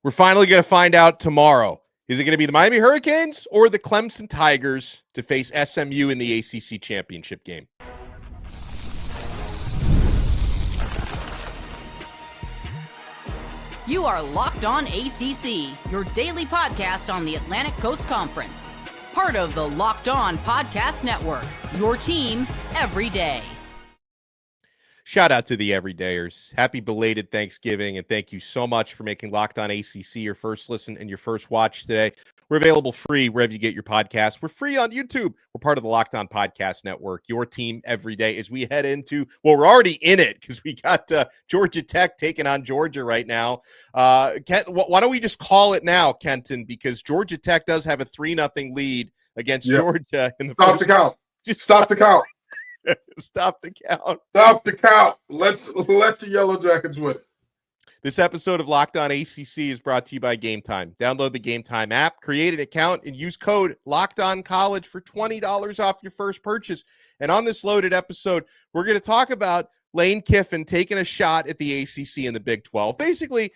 We're finally going to find out tomorrow. Is it going to be the Miami Hurricanes or the Clemson Tigers to face SMU in the ACC Championship Game? You are Locked On ACC, your daily podcast on the Atlantic Coast Conference. Part of the Locked On Podcast Network, your team every day. Shout out to the everydayers. Happy belated Thanksgiving, and thank you so much for making Locked On ACC your first listen and your first watch today. We're available free wherever you get your podcasts. We're free on YouTube. We're part of the Locked On Podcast Network, your team every day as we head into, well, we're already in it because we got Georgia Tech taking on Georgia right now. Kent, why don't we just call it now, Kenton, because Georgia Tech does have a 3-0 lead against Georgia in the Stop the count. Just stop the count. Stop the count. Stop the count. Let the Yellow Jackets win. This episode of Locked On ACC is brought to you by Gametime. Download the Gametime app, create an account, and use code LOCKEDONCollege for $20 off your first purchase. And on this loaded episode, we're going to talk about Lane Kiffin taking a shot at the ACC and the Big 12. Basically,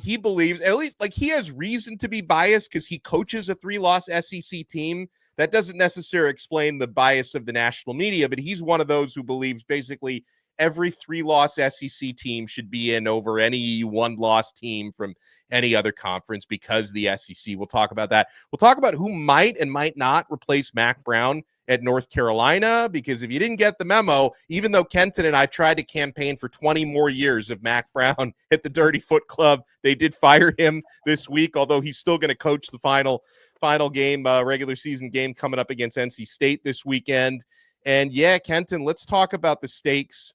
he believes, at least like he has reason to be biased because he coaches a 3-loss SEC team. That doesn't necessarily explain the bias of the national media, but he's one of those who believes basically every 3-loss SEC team should be in over any 1-loss team from any other conference because of the SEC. We'll talk about that. We'll talk about who might and might not replace Mack Brown at North Carolina, because if you didn't get the memo, even though Kenton and I tried to campaign for 20 more years of Mack Brown at the Dirty Foot Club, they did fire him this week, although he's still going to coach the final game, regular season game coming up against NC State this weekend. And yeah, Kenton, let's talk about the stakes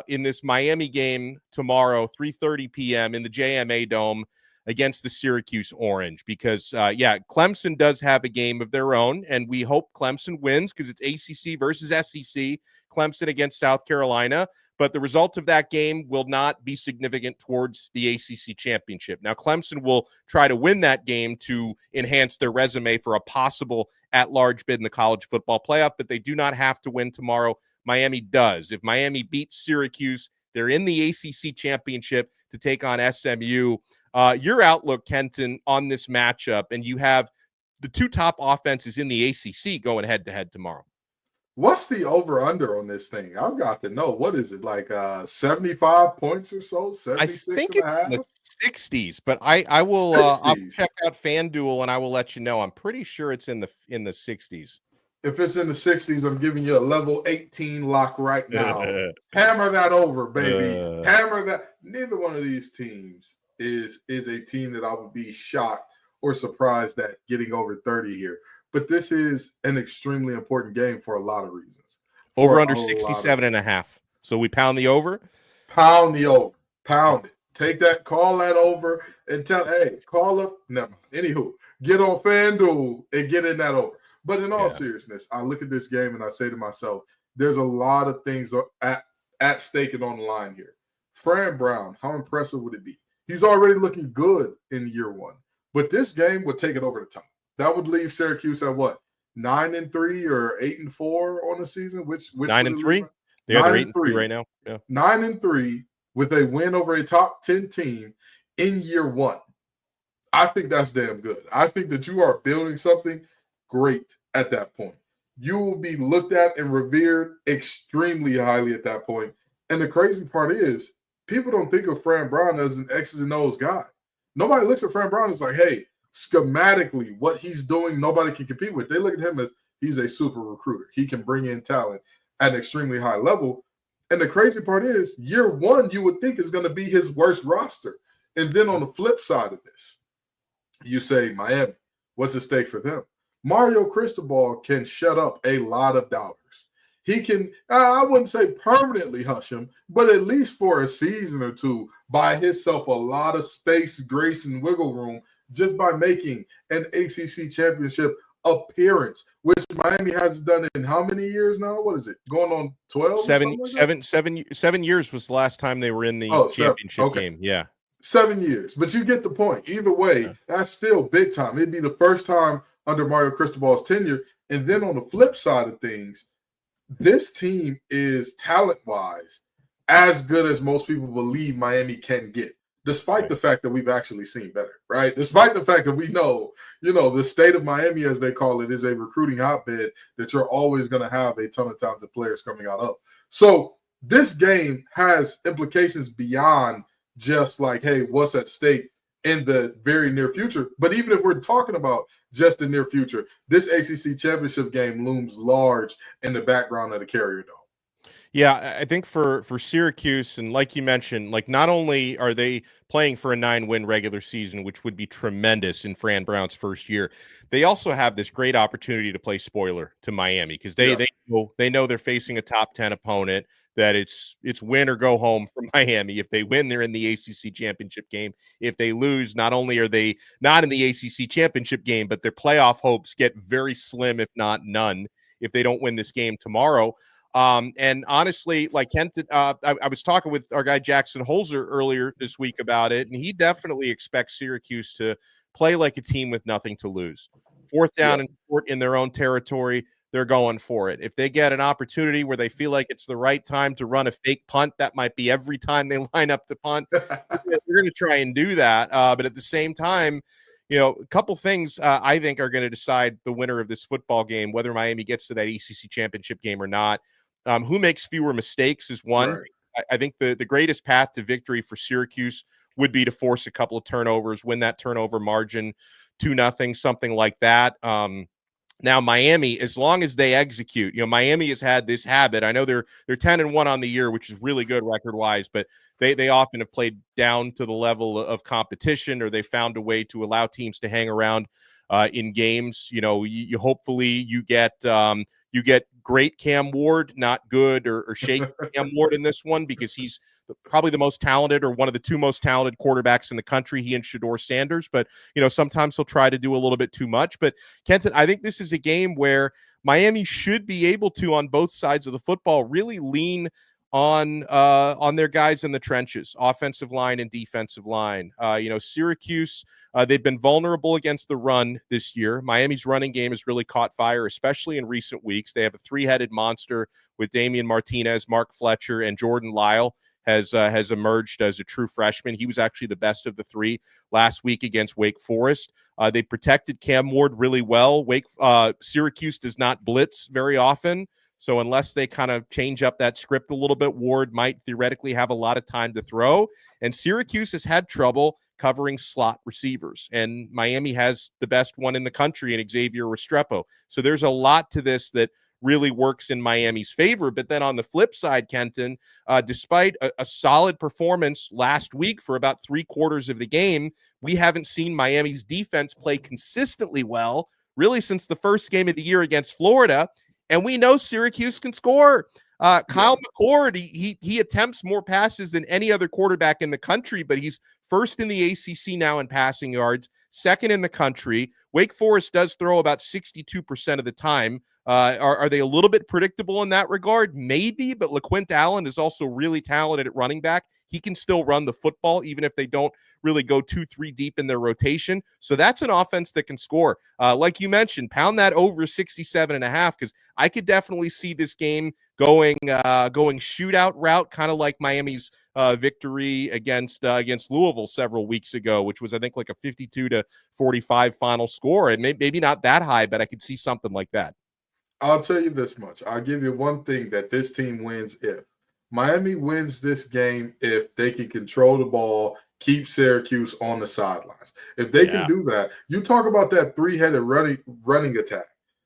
in this Miami game tomorrow, 3:30 p.m. in the JMA Dome against the Syracuse Orange, because Clemson does have a game of their own, and we hope Clemson wins because it's ACC versus SEC, Clemson against South Carolina. But the result of that game will not be significant towards the ACC championship. Now, Clemson will try to win that game to enhance their resume for a possible at-large bid in the college football playoff, but they do not have to win tomorrow. Miami does. If Miami beats Syracuse, they're in the ACC championship to take on SMU. Your outlook, Kenton, on this matchup, and you have the two top offenses in the ACC going head-to-head tomorrow. What's the over-under on this thing? I've got to know. What is it, like 75 points or so? 76 I think and a half? it's in the 60s, but I will I'll check out FanDuel and I will let you know. I'm pretty sure it's in the 60s. If it's in the 60s, I'm giving you a level 18 lock right now. Hammer that over, baby. Hammer that. Neither one of these teams is a team that I would be shocked or surprised at getting over 30 here. But this is an extremely important game for a lot of reasons. Over under 67.5. So we pound the over? Pound the over. Pound it. Take that, call that over, and call up. Never. Anywho, get on FanDuel and get in that over. But in all seriousness, I look at this game and I say to myself, there's a lot of things at stake and on the line here. Fran Brown, how impressive would it be? He's already looking good in year one. But this game would take it over the top. That would leave Syracuse at what? 9-3 or 8-4 on the season? Which 9-3? They're 8-3 right now. Yeah. 9-3 with a win over a top 10 team in year one. I think that's damn good. I think that you are building something great at that point. You will be looked at and revered extremely highly at that point. And the crazy part is, people don't think of Fran Brown as an X's and O's guy. Nobody looks at Fran Brown as like, hey, schematically, what he's doing, nobody can compete with. They look at him as he's a super recruiter. He can bring in talent at an extremely high level. And the crazy part is, year one, you would think is going to be his worst roster. And then on the flip side of this, you say, Miami, what's at stake for them? Mario Cristobal can shut up a lot of doubters. He can, I wouldn't say permanently hush him, but at least for a season or two, buy himself a lot of space, grace, and wiggle room just by making an ACC championship appearance, which Miami has done in how many years now? What is it? Going on 12? Seven years was the last time they were in the championship game. Yeah. 7 years. But you get the point. Either way, that's still big time. It'd be the first time under Mario Cristobal's tenure. And then on the flip side of things, this team is talent-wise as good as most people believe Miami can get. despite the fact that we've actually seen better, right? Despite the fact that we know, the state of Miami, as they call it, is a recruiting hotbed that you're always going to have a ton of talented players coming out of. So this game has implications beyond just like, hey, what's at stake in the very near future? But even if we're talking about just the near future, this ACC championship game looms large in the background of the Carrier Dome. Yeah, I think for Syracuse, and like you mentioned, like not only are they playing for a 9-win regular season, which would be tremendous in Fran Brown's first year, they also have this great opportunity to play spoiler to Miami because they know they're facing a top 10 opponent, that it's win or go home for Miami. If they win, they're in the ACC championship game. If they lose, not only are they not in the ACC championship game, but their playoff hopes get very slim, if not none, if they don't win this game tomorrow. And honestly, like Kenton, I was talking with our guy Jackson Holzer earlier this week about it, and he definitely expects Syracuse to play like a team with nothing to lose. Fourth down and short in their own territory, they're going for it. If they get an opportunity where they feel like it's the right time to run a fake punt, that might be every time they line up to punt. They're going to try and do that. But at the same time, a couple things I think are going to decide the winner of this football game, whether Miami gets to that ACC championship game or not. Who makes fewer mistakes is one. Right. I think the greatest path to victory for Syracuse would be to force a couple of turnovers, win that turnover margin 2-0, something like that. Now Miami, as long as they execute, Miami has had this habit. I know they're 10-1 on the year, which is really good record wise, but they often have played down to the level of competition, or they found a way to allow teams to hang around in games. You hopefully you get great Cam Ward, not good or shake Cam Ward in this one, because he's probably the most talented, or one of the two most talented quarterbacks in the country, he and Shedeur Sanders. But, sometimes he'll try to do a little bit too much. But Kenton, I think this is a game where Miami should be able to, on both sides of the football, really lean on their guys in the trenches, offensive line and defensive line. Syracuse, they've been vulnerable against the run this year. Miami's running game has really caught fire, especially in recent weeks. They have a three-headed monster with Damian Martinez, Mark Fletcher, and Jordan Lyle has emerged as a true freshman. He was actually the best of the three last week against Wake Forest. They protected Cam Ward really well. Syracuse does not blitz very often. So unless they kind of change up that script a little bit, Ward might theoretically have a lot of time to throw. And Syracuse has had trouble covering slot receivers. And Miami has the best one in the country in Xavier Restrepo. So there's a lot to this that really works in Miami's favor. But then on the flip side, Kenton, despite a solid performance last week for about 3/4 of the game, we haven't seen Miami's defense play consistently well, really since the first game of the year against Florida. And we know Syracuse can score. Kyle McCord, he attempts more passes than any other quarterback in the country, but he's first in the ACC now in passing yards, second in the country. Wake Forest does throw about 62% of the time. Are they a little bit predictable in that regard? Maybe, but LaQuint Allen is also really talented at running back. He can still run the football, even if they don't really go 2-3 deep in their rotation. So that's an offense that can score. Like you mentioned, pound that over 67.5, because I could definitely see this game going shootout route, kind of like Miami's victory against Louisville several weeks ago, which was, I think, like a 52-45 final score. And maybe not that high, but I could see something like that. I'll tell you this much. I'll give you one thing that this team wins if. Miami wins this game if they can control the ball, keep Syracuse on the sidelines. If they can do that, you talk about that three-headed running attack.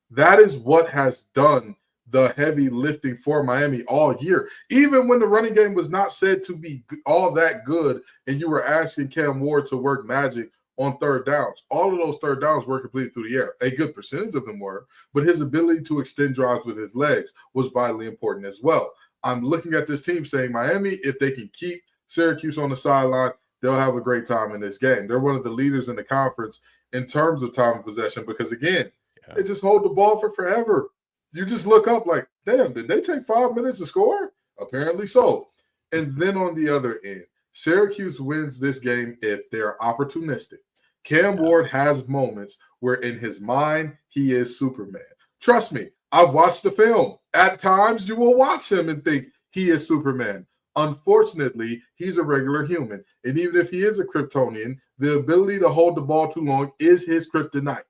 That is what has done the heavy lifting for Miami all year. Even when the running game was not said to be all that good and you were asking Cam Ward to work magic on third downs, all of those third downs were completed through the air. A good percentage of them were, but his ability to extend drives with his legs was vitally important as well. I'm looking at this team saying Miami, if they can keep Syracuse on the sideline, they'll have a great time in this game. They're one of the leaders in the conference in terms of time of possession because, again, they just hold the ball for forever. You just look up like, damn, did they take 5 minutes to score? Apparently so. And then on the other end, Syracuse wins this game if they're opportunistic. Cam Ward has moments where in his mind, he is Superman. Trust me, I've watched the film. At times, you will watch him and think he is Superman. Unfortunately, he's a regular human. And even if he is a Kryptonian, the ability to hold the ball too long is his kryptonite.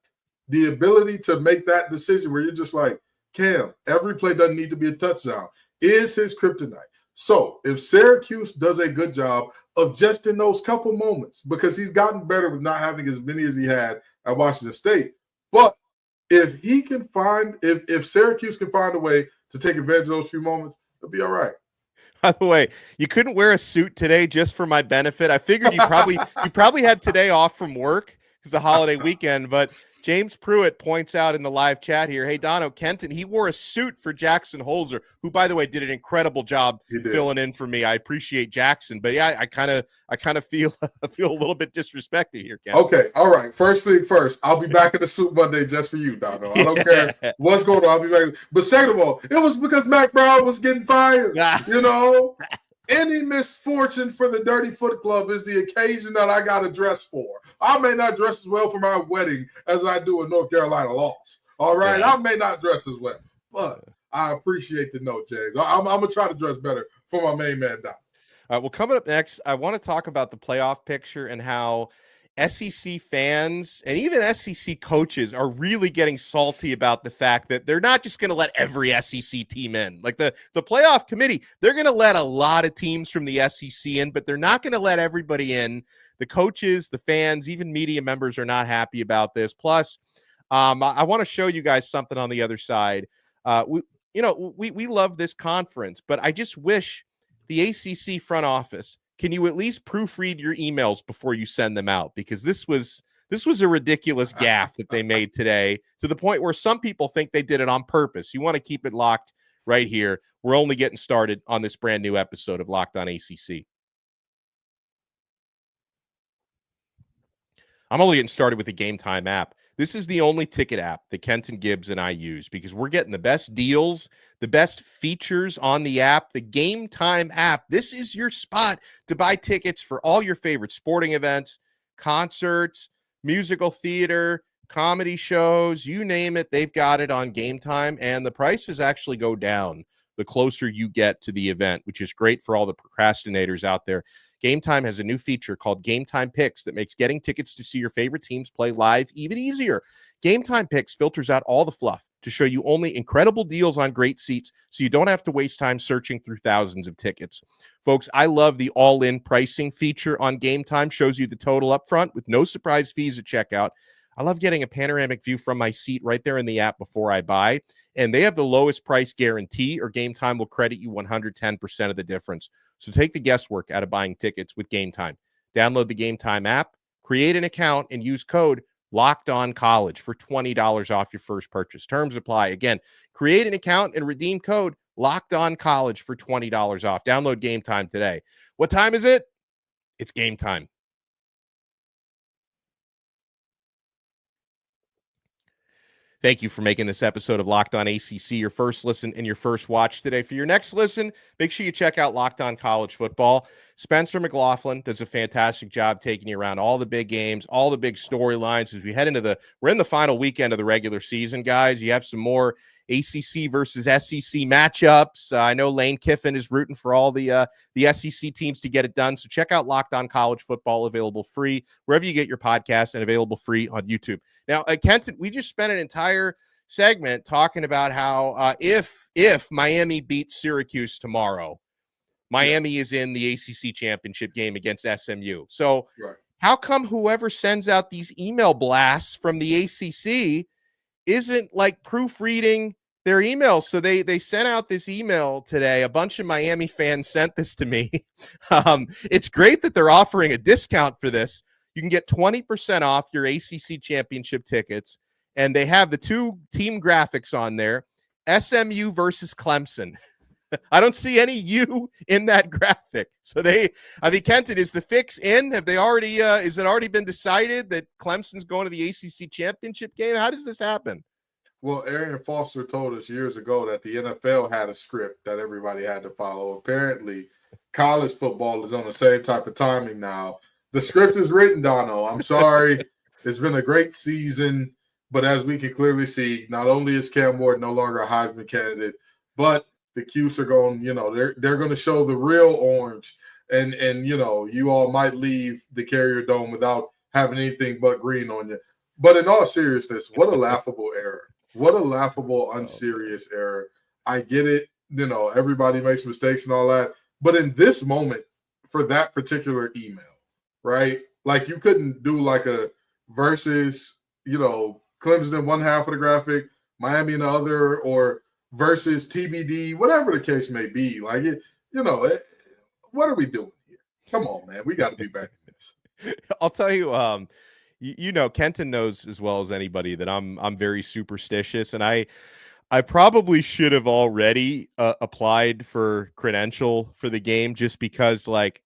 The ability to make that decision where you're just like, Cam, every play doesn't need to be a touchdown, is his kryptonite. So if Syracuse does a good job of just in those couple moments, because he's gotten better with not having as many as he had at Washington State, but if he can find, if Syracuse can find a way to take advantage of those few moments, it'll be all right. By the way, you couldn't wear a suit today just for my benefit. I figured you probably had today off from work because the holiday weekend, but James Pruitt points out in the live chat here, hey, Donno, Kenton, he wore a suit for Jackson Holzer, who, by the way, did an incredible job filling in for me. I appreciate Jackson, but yeah, I kind of feel a little bit disrespected here, Kenton. Okay, all right. First thing first, I'll be back in the suit Monday just for you, Donno. I don't care what's going on. I'll be back. But second of all, it was because Mack Brown was getting fired. You know, any misfortune for the Dirty Foot Club is the occasion that I got to dress for. I may not dress as well for my wedding as I do a North Carolina loss. All right, I may not dress as well, but I appreciate the note, James. I'm gonna try to dress better for my main man, Don. All right, well, coming up next, I want to talk about the playoff picture and how SEC fans and even SEC coaches are really getting salty about the fact that they're not just going to let every SEC team in. Like the playoff committee, they're going to let a lot of teams from the SEC in, but they're not going to let everybody in. The coaches, the fans, even media members are not happy about this. Plus, I want to show you guys something on the other side. We love this conference, but I just wish the ACC front office, can you at least proofread your emails before you send them out? Because this was a ridiculous gaffe that they made today, to the point where some people think they did it on purpose. You want to keep it locked right here. We're only getting started on this brand new episode of Locked On ACC. I'm only getting started with the Gametime app. This is the only ticket app that Kenton, Gibbs, and I use because we're getting the best deals, the best features on the app. The Gametime app, this is your spot to buy tickets for all your favorite sporting events, concerts, musical theater, comedy shows, you name it, they've got it on Gametime, and the prices actually go down the closer you get to the event, which is great for all the procrastinators out there. Gametime has a new feature called Gametime Picks that makes getting tickets to see your favorite teams play live even easier. Gametime Picks filters out all the fluff to show you only incredible deals on great seats, so you don't have to waste time searching through thousands of tickets. Folks, I love the all-in pricing feature on Gametime. Shows you the total up front with no surprise fees at checkout. I love getting a panoramic view from my seat right there in the app before I buy. And they have the lowest price guarantee, or Gametime will credit you 110% of the difference. So take the guesswork out of buying tickets with Gametime. Download the Gametime app, create an account, and use code LOCKEDONCollege for $20 off your first purchase. Terms apply. Again, create an account and redeem code LOCKEDONCollege for $20 off. Download Gametime today. What time is it? It's game time. Thank you for making this episode of Locked On ACC your first listen and your first watch today. For your next listen, make sure you check out Locked On College Football. Spencer McLaughlin does a fantastic job taking you around all the big games, all the big storylines as we head into we're in the final weekend of the regular season, guys. You have some more ACC versus SEC matchups. I know Lane Kiffin is rooting for all the SEC teams to get it done. So check out Locked On College Football, available free wherever you get your podcasts and available free on YouTube. Now, Kenton, we just spent an entire segment talking about how if Miami beats Syracuse tomorrow, Miami is in the ACC Championship game against SMU. So how come whoever sends out these email blasts from the ACC isn't like proofreading their emails? So they sent out this email today. A bunch of Miami fans sent this to me. It's great that they're offering a discount for this. You can get 20% off your ACC championship tickets. And they have the two team graphics on there, SMU versus Clemson. I don't see any U in that graphic. So Kenton, is the fix in? Have they already, is it already been decided that Clemson's going to the ACC championship game? How does this happen? Well, Arian Foster told us years ago that the NFL had a script that everybody had to follow. Apparently, college football is on the same type of timing now. The script is written, Donno. I'm sorry. It's been a great season. But as we can clearly see, not only is Cam Ward no longer a Heisman candidate, but the Cuse are going, they're going to show the real orange, and you all might leave the Carrier Dome without having anything but green on you. But in all seriousness, what a laughable error. What a laughable, unserious error. I get it. Everybody makes mistakes and all that. But in this moment, for that particular email, right? Like, you couldn't do like a versus, Clemson in one half of the graphic, Miami in the other, or versus TBD, whatever the case may be. Like, what are we doing here? Come on, man. We got to be back in this. I'll tell you, Kenton knows as well as anybody that I'm very superstitious, and I probably should have already applied for credential for the game, just because, like,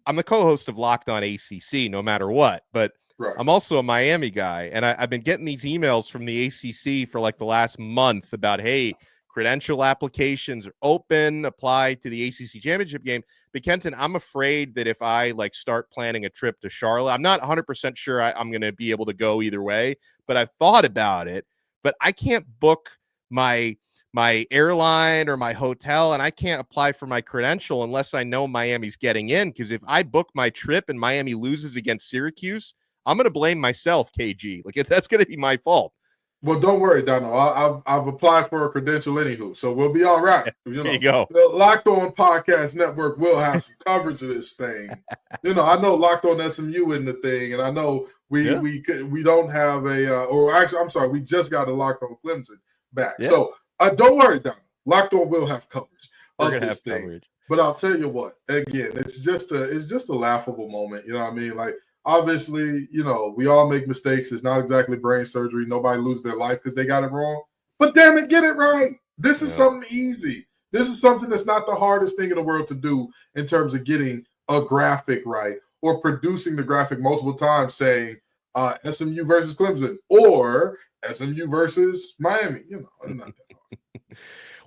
I'm the co-host of Locked On ACC no matter what, but right. I'm also a Miami guy, and I've been getting these emails from the ACC for like the last month about, hey, credential applications are open, apply to the ACC Championship Game. But Kenton, I'm afraid that if I start planning a trip to Charlotte, I'm not 100% sure I'm going to be able to go either way, but I've thought about it. But I can't book my airline or my hotel, and I can't apply for my credential unless I know Miami's getting in, because if I book my trip and Miami loses against Syracuse, I'm going to blame myself, KG. That's going to be my fault. Well, don't worry, Donno. I've applied for a credential anywho, so we'll be all right. There you go. The Locked On Podcast Network will have some coverage of this thing. I know Locked On SMU in the thing, and I know we don't have we just got a Locked On Clemson back. Yeah. So don't worry, Donno. Locked On will have coverage of this thing. Coverage. But I'll tell you what, again, it's just a laughable moment. You know what I mean? Like, obviously, we all make mistakes. It's not exactly brain surgery. Nobody loses their life because they got it wrong. But damn it, get it right. This is something easy. This is something that's not the hardest thing in the world to do in terms of getting a graphic right, or producing the graphic multiple times saying SMU versus Clemson or SMU versus Miami. It's not that hard.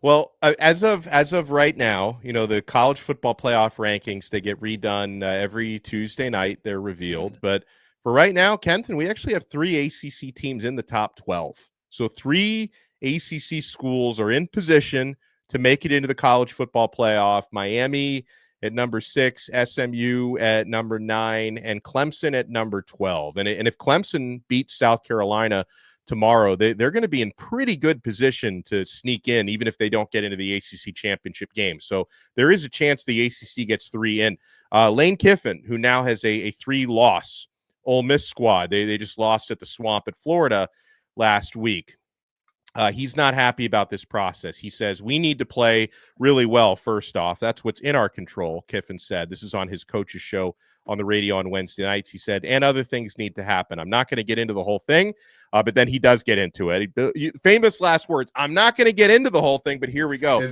Well, as of right now, the college football playoff rankings, they get redone every Tuesday night. They're revealed. Mm-hmm. But for right now, Kenton, we actually have 3 ACC teams in the top 12. So 3 ACC schools are in position to make it into the college football playoff. Miami at number 6, SMU at number 9, and Clemson at number 12. And if Clemson beats South Carolina tomorrow, they're going to be in pretty good position to sneak in, even if they don't get into the ACC Championship Game. So there is a chance the ACC gets 3 in. Lane Kiffin, who now has a 3-loss Ole Miss squad, they just lost at the Swamp at Florida last week. He's not happy about this process. He says, we need to play really well, first off. That's what's in our control, Kiffin said. This is on his coach's show on the radio on Wednesday nights. He said, and other things need to happen. I'm not going to get into the whole thing, but then he does get into it. Famous last words, I'm not going to get into the whole thing, but here we go.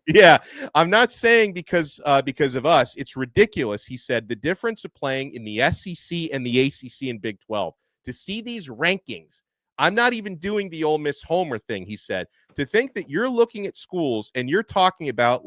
Yeah, I'm not saying because of us. It's ridiculous, he said, the difference of playing in the SEC and the ACC and Big 12. To see these rankings, I'm not even doing the Ole Miss homer thing, he said. To think that you're looking at schools and you're talking about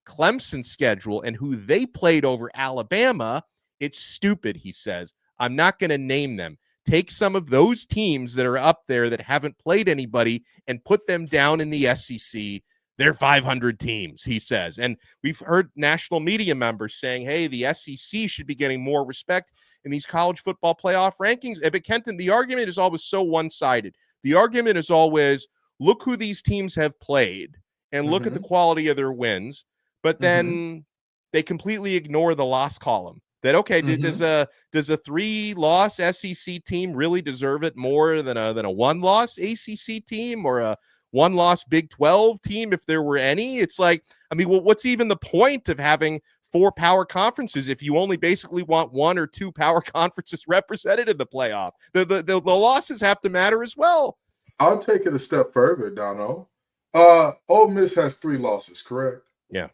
Clemson's schedule and who they played over Alabama, it's stupid, he says. I'm not going to name them. Take some of those teams that are up there that haven't played anybody and put them down in the SEC. They're 500 teams, he says. And we've heard national media members saying, hey, the SEC should be getting more respect in these college football playoff rankings. But Kenton, the argument is always so one-sided. The argument is always, look who these teams have played and look at the quality of their wins. But then they completely ignore the loss column. That, okay, does a 3-loss SEC team really deserve it more than a 1-loss ACC team, or a 1-loss Big 12 team, if there were any? It's like, what's even the point of having 4 power conferences if you only basically want 1 or 2 power conferences represented in the playoff? The losses have to matter as well. I'll take it a step further, Donno. Ole Miss has 3 losses, correct? Yeah.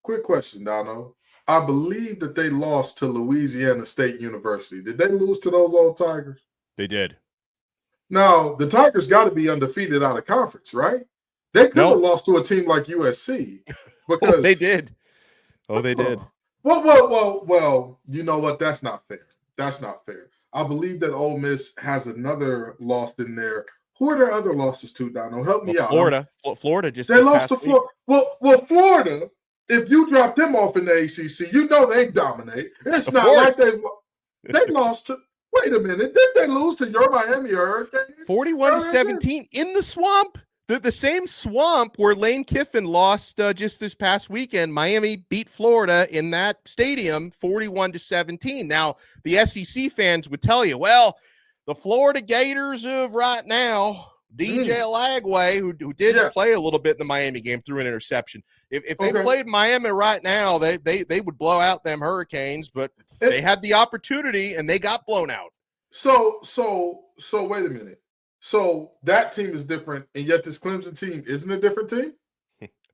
Quick question, Donno. I believe that they lost to Louisiana State University. Did they lose to those old Tigers? They did. Now, the Tigers got to be undefeated out of conference, right? They could have lost to a team like USC. Because they did. Oh, they did. Well, you know what? That's not fair. That's not fair. I believe that Ole Miss has another loss in there. Who are their other losses to, Donno? Help me out. Florida just they lost to Florida. Well, Florida, if you drop them off in the ACC, you know they dominate. It's not like they lost to. Wait a minute, did they lose to your Miami Hurricanes? 41-17 in the swamp. The same swamp where Lane Kiffin lost just this past weekend. Miami beat Florida in that stadium 41-17. Now, the SEC fans would tell you, well, the Florida Gators of right now, DJ Lagway, who did play a little bit in the Miami game, threw an interception. If they played Miami right now, they would blow out them Hurricanes, but they had the opportunity and they got blown out. So wait a minute. So that team is different, and yet this Clemson team isn't a different team?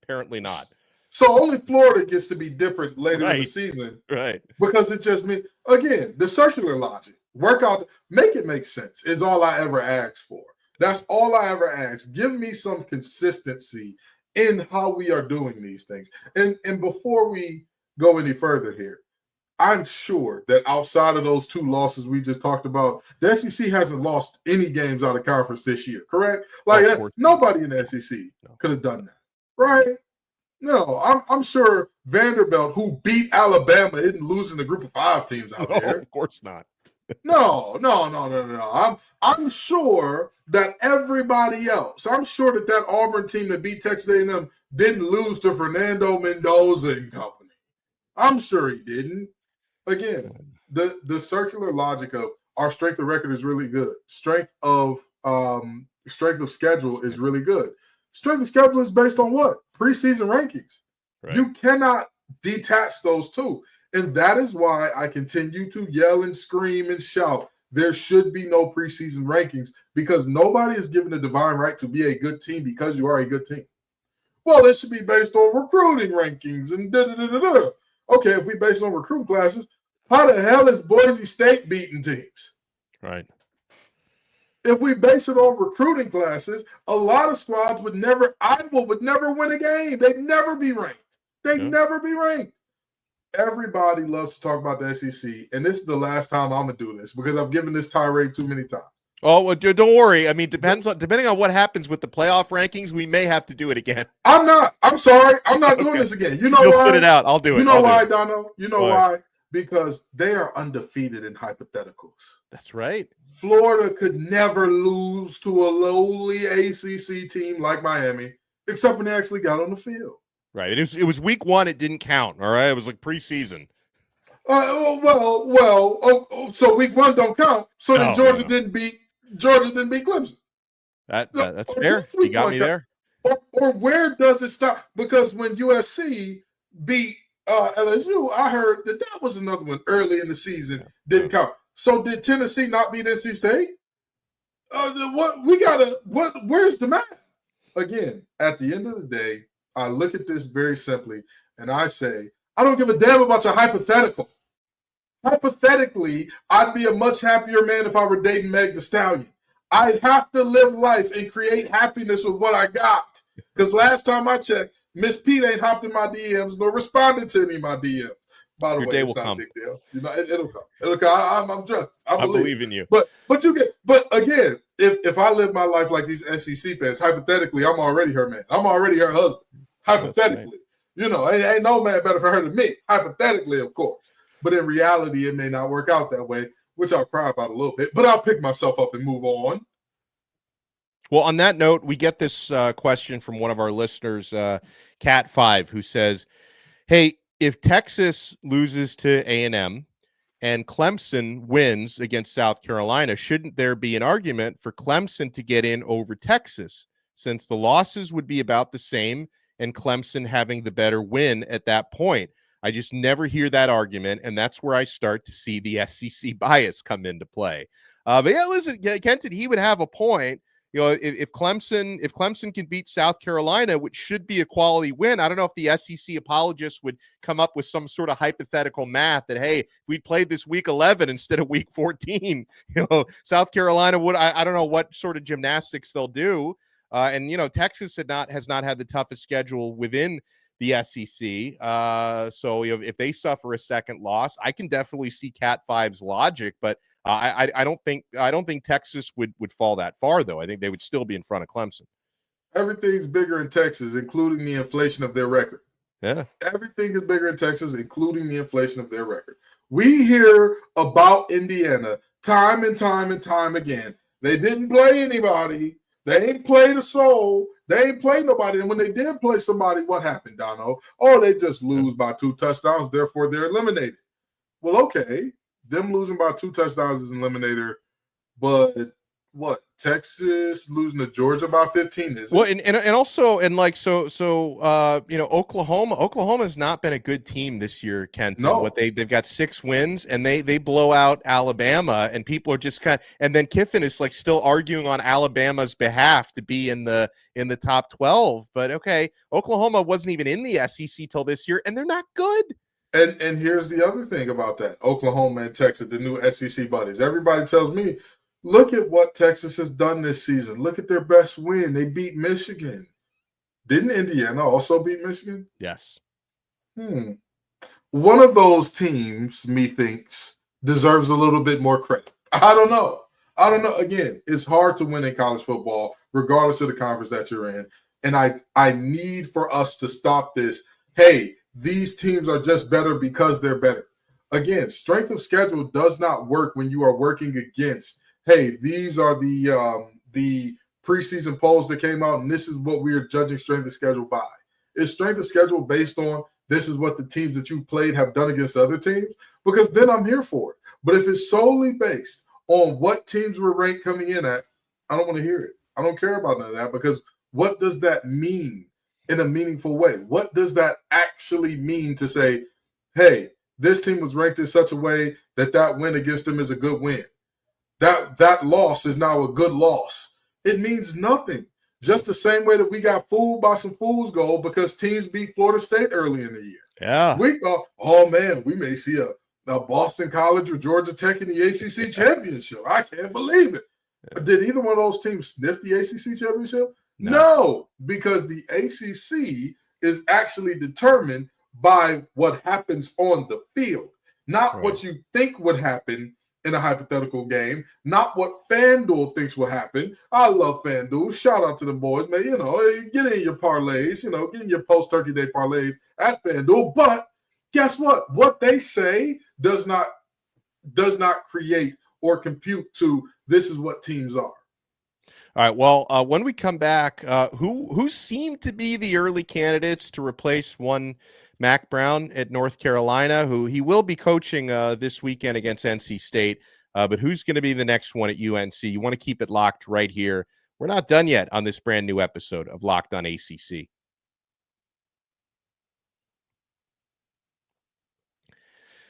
Apparently not. So only Florida gets to be different later in the season. Right. Because it just means, again, the circular logic. Work out, make it make sense is all I ever ask for. That's all I ever ask. Give me some consistency in how we are doing these things. And before we go any further here, I'm sure that outside of those two losses we just talked about, the SEC hasn't lost any games out of conference this year, correct? Like nobody in the SEC could have done that, right? No, I'm sure Vanderbilt, who beat Alabama, isn't losing the group of 5 teams out there. Of course not. No. I'm sure that everybody else, I'm sure that Auburn team that beat Texas A&M didn't lose to Fernando Mendoza and company. I'm sure he didn't. Again, the circular logic of our strength of record is really good. Strength of schedule is really good. Strength of schedule is based on what? Preseason rankings. Right. You cannot detach those two. And that is why I continue to yell and scream and shout. There should be no preseason rankings because nobody is given the divine right to be a good team because you are a good team. Well, it should be based on recruiting rankings and da-da-da-da-da. Okay, if we base it on recruiting classes, how the hell is Boise State beating teams? Right. If we base it on recruiting classes, a lot of squads Iowa would never win a game. They'd never be ranked. Never be ranked. Everybody loves to talk about the SEC, and this is the last time I'm going to do this because I've given this tirade too many times. Oh, well, don't worry. I mean, depending on what happens with the playoff rankings, we may have to do it again. I'm sorry. I'm not doing this again. You know You'll why? sit it out. I'll do it. You know why, Donno? You know why? Because they are undefeated in hypotheticals. That's right. Florida could never lose to a lowly ACC team like Miami, except when they actually got on the field. Right. It was week 1. It didn't count. All right. It was like preseason. So week 1 don't count. So then Georgia didn't beat Clemson. That's fair. You got me there. Or where does it stop? Because when USC beat LSU, I heard that was another one early in the season. Didn't count. So did Tennessee not beat NC State? Where's the math? Again, at the end of the day, I look at this very simply and I say, I don't give a damn about your hypothetical. Hypothetically, I'd be a much happier man if I were dating Meg Thee Stallion. I have to live life and create happiness with what I got. Because last time I checked, Miss Pete ain't hopped in my DMs nor responded to any of my DMs. By the Your way, day it's will not come. a big deal. You know, it'll come. It'll come. I believe in you. But again, if I live my life like these SEC fans, hypothetically, I'm already her man. I'm already her husband. Hypothetically. You know, ain't no man better for her than me. Hypothetically, of course. But in reality, it may not work out that way, which I'll cry about a little bit. But I'll pick myself up and move on. Well, on that note, we get this question from one of our listeners, Cat5, who says, hey, if Texas loses to A&M and Clemson wins against South Carolina, shouldn't there be an argument for Clemson to get in over Texas, since the losses would be about the same and Clemson having the better win at that point? I just never hear that argument, and that's where I start to see the SEC bias come into play. But yeah, listen, Kenton, he would have a point. You know, if Clemson can beat South Carolina, which should be a quality win, I don't know if the SEC apologists would come up with some sort of hypothetical math that, hey, if we played this week 11 instead of week 14, you know, South Carolina would, I don't know what sort of gymnastics they'll do. And, you know, Texas has not had the toughest schedule within the SEC. So, you know, if they suffer a second loss, I can definitely see Cat 5's logic, but I don't think Texas would fall that far, though. I think they would still be in front of Clemson. Everything's bigger in Texas, including the inflation of their record. Yeah. Everything is bigger in Texas, including the inflation of their record. We hear about Indiana time and time and time again. They didn't play anybody. They ain't played a soul. They ain't played nobody. And when they did play somebody, what happened, Donno? Oh, they just lose by 2 touchdowns. Therefore, they're eliminated. Well, okay. Them losing by 2 touchdowns is an eliminator. But what? Texas losing to Georgia by 15 is well, and also Oklahoma has not been a good team this year, Kenton. No. They've got 6 wins and they blow out Alabama, and people are just and then Kiffin is like still arguing on Alabama's behalf to be in the top 12. But okay, Oklahoma wasn't even in the SEC till this year, and they're not good. And here's the other thing about that: Oklahoma and Texas, the new SEC buddies. Everybody tells me, look at what Texas has done this season. Look at their best win. They beat Michigan. Didn't Indiana also beat Michigan? Yes. One of those teams, methinks, deserves a little bit more credit. I don't know. Again, it's hard to win in college football, regardless of the conference that you're in. And I need for us to stop this. Hey, these teams are just better because they're better. Again, strength of schedule does not work when you are working against, hey, these are the preseason polls that came out, and this is what we are judging strength of schedule by. Is strength of schedule based on this is what the teams that you played have done against other teams? Because then I'm here for it. But if it's solely based on what teams were ranked coming in at, I don't want to hear it. I don't care about none of that, because what does that mean in a meaningful way? What does that actually mean to say, hey, this team was ranked in such a way that win against them is a good win? That loss is now a good loss. It means nothing. Just the same way that we got fooled by some fool's gold because teams beat Florida State early in the year. Yeah. We thought, oh man, we may see a Boston College or Georgia Tech in the ACC Championship. I can't believe it. Yeah. Did either one of those teams sniff the ACC Championship? No, because the ACC is actually determined by what happens on the field, not what you think would happen in a hypothetical game, not what FanDuel thinks will happen. I love FanDuel. Shout out to the boys, man. Get in your parlays, get in your post-Turkey Day parlays at FanDuel. But guess what? What they say does not create or compute to this is what teams are. All right. Well, when we come back, who seem to be the early candidates to replace one Mack Brown at North Carolina, who he will be coaching this weekend against NC State, but who's going to be the next one at UNC? You want to keep it locked right here. We're not done yet on this brand new episode of Locked on ACC.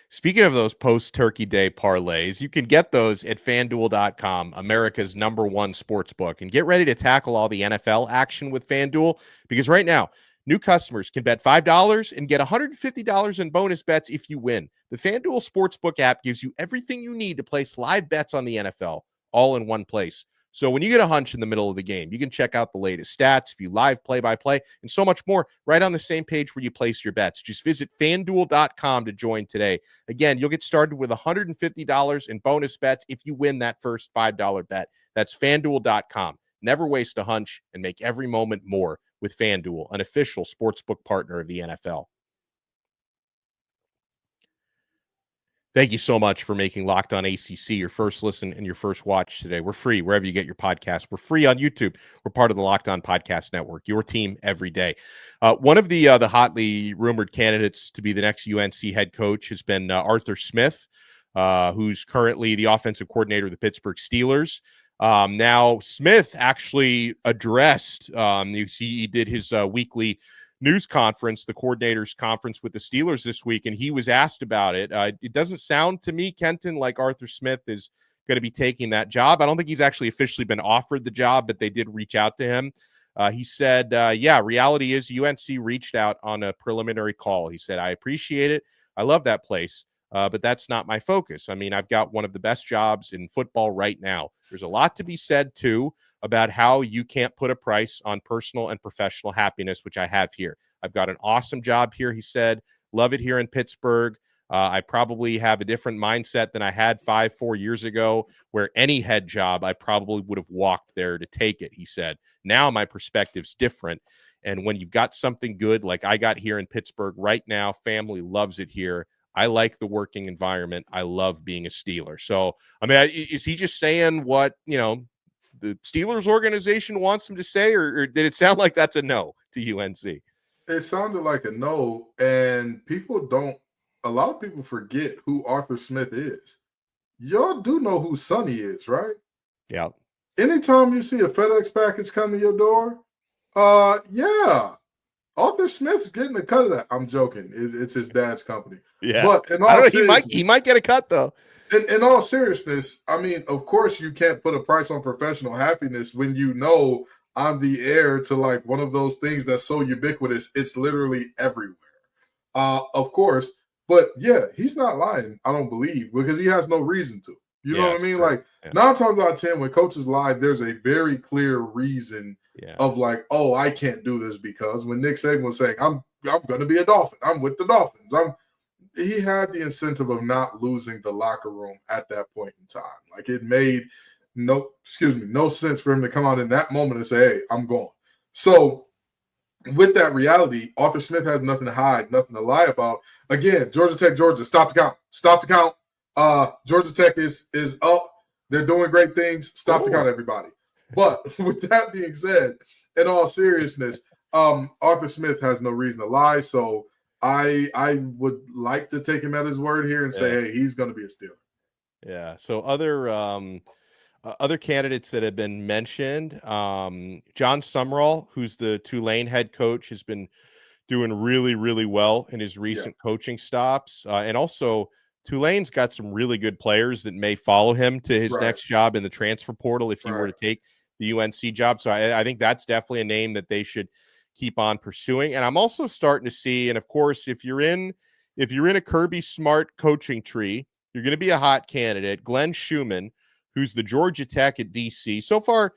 Speaking of those post-Turkey Day parlays, you can get those at FanDuel.com, America's #1 sportsbook. And get ready to tackle all the NFL action with FanDuel, because right now, new customers can bet $5 and get $150 in bonus bets if you win. The FanDuel Sportsbook app gives you everything you need to place live bets on the NFL, all in one place. So when you get a hunch in the middle of the game, you can check out the latest stats, view live play-by-play, and so much more right on the same page where you place your bets. Just visit FanDuel.com to join today. Again, you'll get started with $150 in bonus bets if you win that first $5 bet. That's FanDuel.com. Never waste a hunch and make every moment more with FanDuel, an official sportsbook partner of the NFL. Thank you so much for making Locked on ACC your first listen and your first watch today. We're free wherever you get your podcasts. We're free on YouTube. We're part of the Locked on Podcast Network, your team every day. One of the hotly rumored candidates to be the next UNC head coach has been Arthur Smith, who's currently the offensive coordinator of the Pittsburgh Steelers. Now, Smith actually addressed, you see, he did his weekly news conference, the coordinators conference with the Steelers this week, and he was asked about it. It doesn't sound to me, Kenton, like Arthur Smith is going to be taking that job. I don't think he's actually officially been offered the job, but they did reach out to him. He said, reality is UNC reached out on a preliminary call. He said, I appreciate it. I love that place, but that's not my focus. I mean, I've got one of the best jobs in football right now. There's a lot to be said, too, about how you can't put a price on personal and professional happiness, which I have here. I've got an awesome job here, he said. Love it here in Pittsburgh. I probably have a different mindset than I had 4 years ago, where any head job, I probably would have walked there to take it, he said. Now my perspective's different. And when you've got something good like I got here in Pittsburgh right now, family loves it here. I like the working environment. I love being a Steeler. So, I mean, is he just saying what, the Steelers organization wants him to say, or did it sound like that's a no to UNC? It sounded like a no, and a lot of people forget who Arthur Smith is. Y'all do know who Sonny is, right? Yeah. Anytime you see a FedEx package come to your door, yeah, Arthur Smith's getting a cut of that. I'm joking. It's his dad's company. Yeah. But in all he might get a cut, though. In all seriousness, I mean, of course you can't put a price on professional happiness when you know I'm the heir to like one of those things that's so ubiquitous, it's literally everywhere. Of course, but yeah, he's not lying, I don't believe, because he has no reason to. You know what I mean? True. Like 9 times out of 10, when coaches lie, there's a very clear reason of like, oh, I can't do this because when Nick Saban was saying, I'm going to be a Dolphin, I'm with the Dolphins, he had the incentive of not losing the locker room at that point in time. Like it made no sense for him to come out in that moment and say, hey, I'm going. So with that reality, Arthur Smith has nothing to hide, nothing to lie about. Again, Georgia Tech, Georgia, stop the count. Stop the count. Georgia Tech is up. They're doing great things. Stop the count, everybody. But with that being said, in all seriousness, Arthur Smith has no reason to lie. So I would like to take him at his word here and say, hey, he's going to be a Steeler. Yeah. So other candidates that have been mentioned, John Summerall, who's the Tulane head coach, has been doing really, really well in his recent coaching stops. And also Tulane's got some really good players that may follow him to his next job in the transfer portal if he were to take the UNC job. So I think that's definitely a name that they should keep on pursuing. And I'm also starting to see, and of course, if you're in a Kirby Smart coaching tree, you're going to be a hot candidate. Glenn Schumann, who's the Georgia Tech at DC. So far,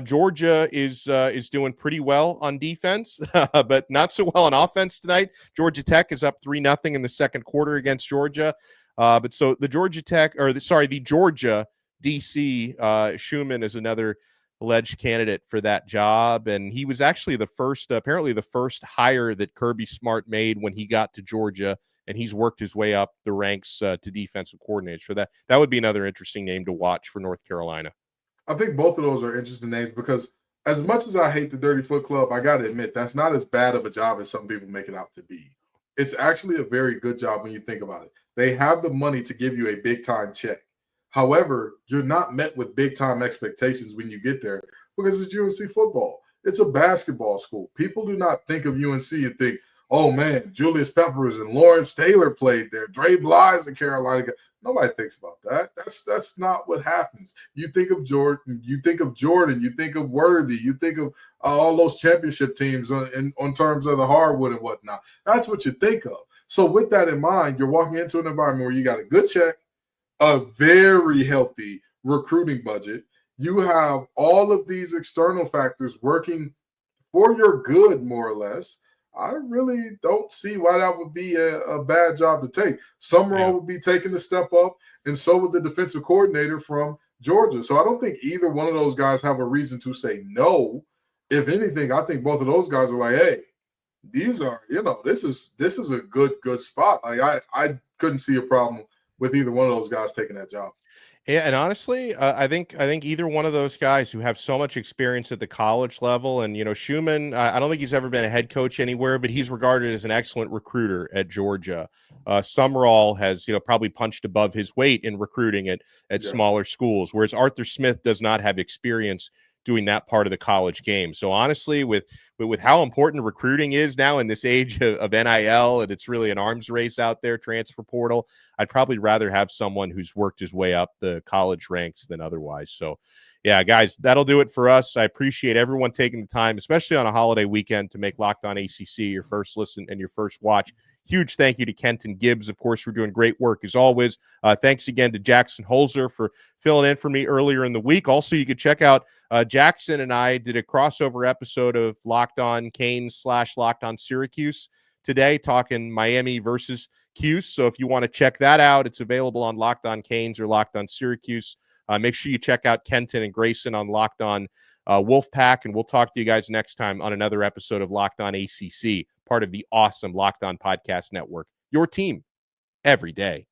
Georgia is doing pretty well on defense, but not so well on offense tonight. Georgia Tech is up 3-0 in the second quarter against Georgia. But so the Georgia DC, Schumann is another alleged candidate for that job. And he was actually apparently the first hire that Kirby Smart made when he got to Georgia. And he's worked his way up the ranks to defensive coordinator. So that would be another interesting name to watch for North Carolina. I think both of those are interesting names because as much as I hate the Dirty Foot Club, I got to admit that's not as bad of a job as some people make it out to be. It's actually a very good job when you think about it. They have the money to give you a big-time check. However, you're not met with big-time expectations when you get there because it's UNC football. It's a basketball school. People do not think of UNC and think, oh, man, Julius Peppers and Lawrence Taylor played there. Dre Bly's in Carolina. Nobody thinks about that. That's not what happens. You think of Jordan. You think of Worthy. You think of all those championship teams on terms of the hardwood and whatnot. That's what you think of. So with that in mind, you're walking into an environment where you got a good check, a very healthy recruiting budget. You have all of these external factors working for your good, more or less. I really don't see why that would be a bad job to take. Summerall would be taking a step up, and so would the defensive coordinator from Georgia. So I don't think either one of those guys have a reason to say no. If anything, I think both of those guys are like, hey, these are, this is a good spot. Like I couldn't see a problem with either one of those guys taking that job. Yeah, and honestly, I think either one of those guys who have so much experience at the college level, and Schumann, I don't think he's ever been a head coach anywhere, but he's regarded as an excellent recruiter at Georgia. Summerall has probably punched above his weight in recruiting at smaller schools, whereas Arthur Smith does not have experience doing that part of the college game. So honestly, with how important recruiting is now in this age of NIL, and it's really an arms race out there, transfer portal, I'd probably rather have someone who's worked his way up the college ranks than otherwise. So yeah, guys, that'll do it for us. I appreciate everyone taking the time, especially on a holiday weekend, to make Locked On ACC your first listen and your first watch. Huge thank you to Kenton Gibbs, of course, for doing great work as always. Thanks again to Jackson Holzer for filling in for me earlier in the week. Also, you can check out Jackson and I did a crossover episode of Locked On Canes / Locked On Syracuse today talking Miami versus Cuse. So if you want to check that out, it's available on Locked On Canes or Locked On Syracuse. Make sure you check out Kenton and Grayson on Locked On Wolfpack, and we'll talk to you guys next time on another episode of Locked On ACC, part of the awesome Locked On Podcast Network. Your team every day.